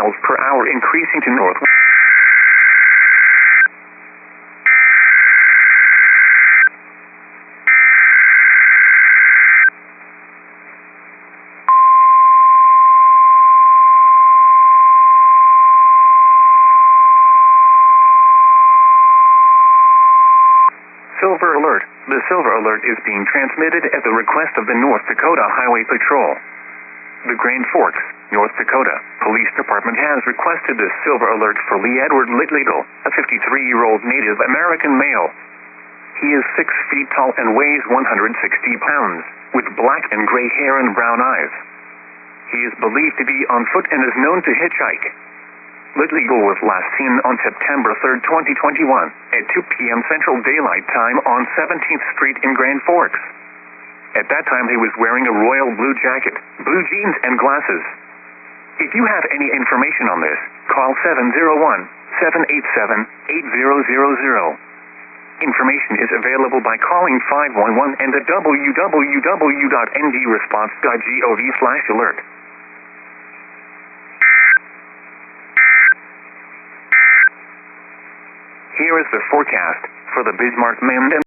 miles per hour, increasing to north. Silver alert. The silver alert is being transmitted at the request of the North Dakota Highway Patrol. The Grand Forks, North Dakota Police Department has requested the silver alert for Lee Edward LITTLEEAGLE, a 53-year-old Native American male. He is 6 feet tall and weighs 160 pounds, with black and gray hair and brown eyes. He is believed to be on foot and is known to hitchhike. LITTLEEAGLE was last seen on September 3, 2021, at 2 p.m. Central Daylight Time on 17th Street in Grand Forks. At that time, he was wearing a royal blue jacket, blue jeans, and glasses. If you have any information on this, call 701-787-8000. Information is available by calling 511 and at www.ndresponse.gov/alert. Here is the forecast for the Bismarck, Maine,